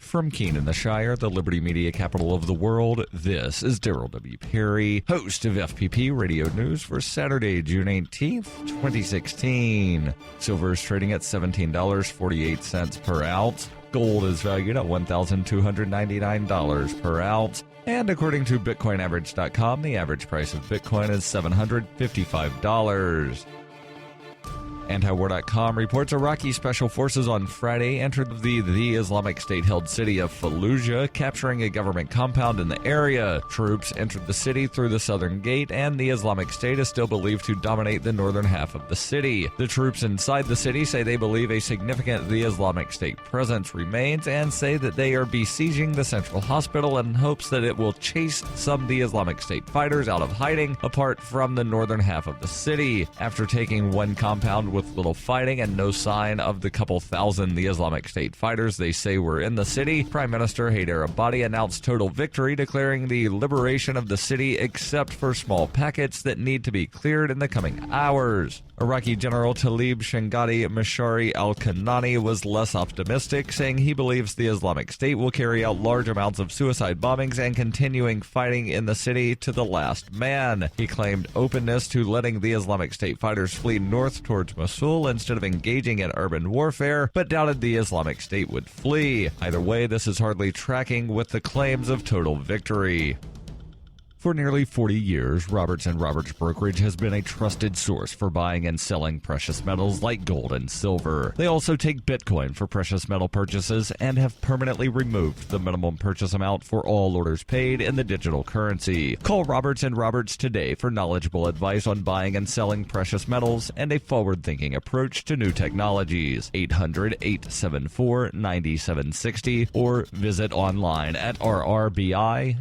From Keene in the Shire, the Liberty Media capital of the world, this is Daryl W. Perry, host of FPP Radio News for Saturday, June 18th, 2016. Silver is trading at $17.48 per ounce. Gold is valued at $1,299 per ounce. And according to BitcoinAverage.com, the average price of Bitcoin is $755. Antiwar.com reports Iraqi special forces on Friday entered the Islamic State-held city of Fallujah, capturing a government compound in the area. Troops entered the city through the southern gate, and the Islamic State is still believed to dominate the northern half of the city. The troops inside the city say they believe a significant Islamic State presence remains and say that they are besieging the central hospital in hopes that it will chase some Islamic State fighters out of hiding apart from the northern half of the city. After taking one compound with little fighting and no sign of the couple thousand Islamic State fighters they say were in the city, Prime Minister Haider Abadi announced total victory, declaring the liberation of the city except for small packets that need to be cleared in the coming hours. Iraqi General Talib Shangadi Mashari al-Kanani was less optimistic, saying he believes the Islamic State will carry out large amounts of suicide bombings and continuing fighting in the city to the last man. He claimed openness to letting the Islamic State fighters flee north towards Mosul instead of engaging in urban warfare, but doubted the Islamic State would flee. Either way, this is hardly tracking with the claims of total victory. For nearly 40 years, Roberts & Roberts Brokerage has been a trusted source for buying and selling precious metals like gold and silver. They also take Bitcoin for precious metal purchases and have permanently removed the minimum purchase amount for all orders paid in the digital currency. Call Roberts & Roberts today for knowledgeable advice on buying and selling precious metals and a forward-thinking approach to new technologies. 800-874-9760 or visit online at rrbi.co.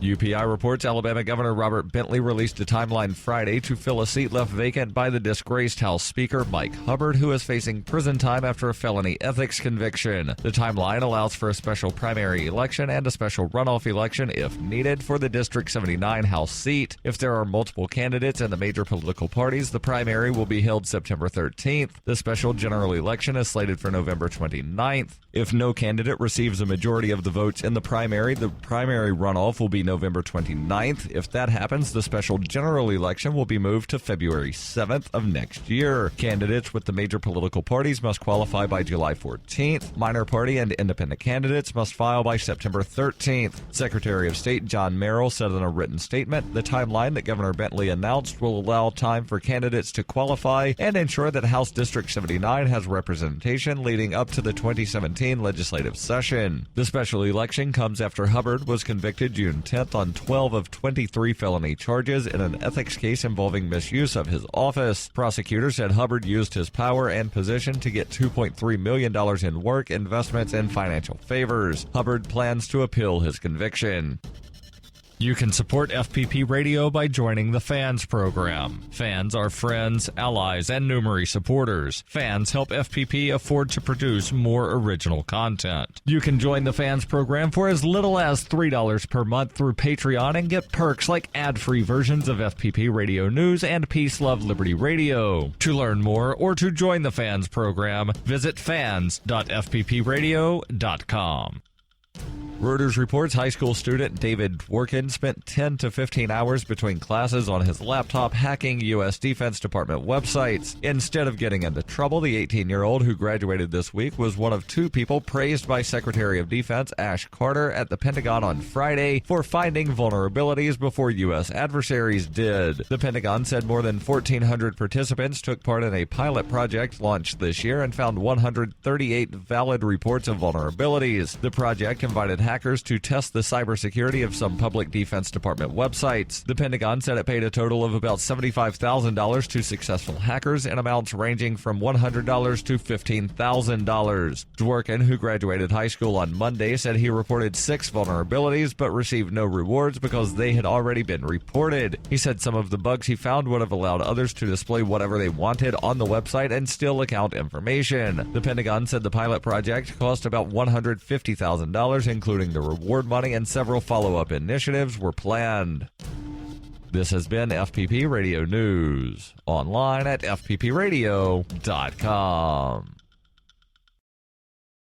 UPI reports Alabama Governor Robert Bentley released a timeline Friday to fill a seat left vacant by the disgraced House Speaker Mike Hubbard, who is facing prison time after a felony ethics conviction. The timeline allows for a special primary election and a special runoff election if needed for the District 79 House seat. If there are multiple candidates in the major political parties, the primary will be held September 13th. The special general election is slated for November 29th. If no candidate receives a majority of the votes in the primary runoff will be November 29th. If that happens, the special general election will be moved to February 7th of next year. Candidates with the major political parties must qualify by July 14th. Minor party and independent candidates must file by September 13th. Secretary of State John Merrill said in a written statement, the timeline that Governor Bentley announced will allow time for candidates to qualify and ensure that House District 79 has representation leading up to the 2017 legislative session. The special election comes after Hubbard was convicted June 10th on 12 of 23 felony charges in an ethics case involving misuse of his office. Prosecutors said Hubbard used his power and position to get $2.3 million in work, investments, and financial favors. Hubbard plans to appeal his conviction. You can support FPP Radio by joining the Fans program. Fans are friends, allies, and Numery supporters. Fans help FPP afford to produce more original content. You can join the Fans program for as little as $3 per month through Patreon and get perks like ad-free versions of FPP Radio News and Peace, Love, Liberty Radio. To learn more or to join the Fans program, visit fans.fppradio.com. Reuters reports high school student David Dworkin spent 10 to 15 hours between classes on his laptop hacking U.S. Defense Department websites. Instead of getting into trouble, the 18-year-old who graduated this week was one of two people praised by Secretary of Defense Ash Carter at the Pentagon on Friday for finding vulnerabilities before U.S. adversaries did. The Pentagon said more than 1,400 participants took part in a pilot project launched this year and found 138 valid reports of vulnerabilities. The project invited hackers to test the cybersecurity of some public Defense Department websites. The Pentagon said it paid a total of about $75,000 to successful hackers in amounts ranging from $100 to $15,000. Dworkin, who graduated high school on Monday, said he reported 6 vulnerabilities but received no rewards because they had already been reported. He said some of the bugs he found would have allowed others to display whatever they wanted on the website and still account information. The Pentagon said the pilot project cost about $150,000, including the reward money, and several follow-up initiatives were planned. This has been FPP Radio News, online at fppradio.com.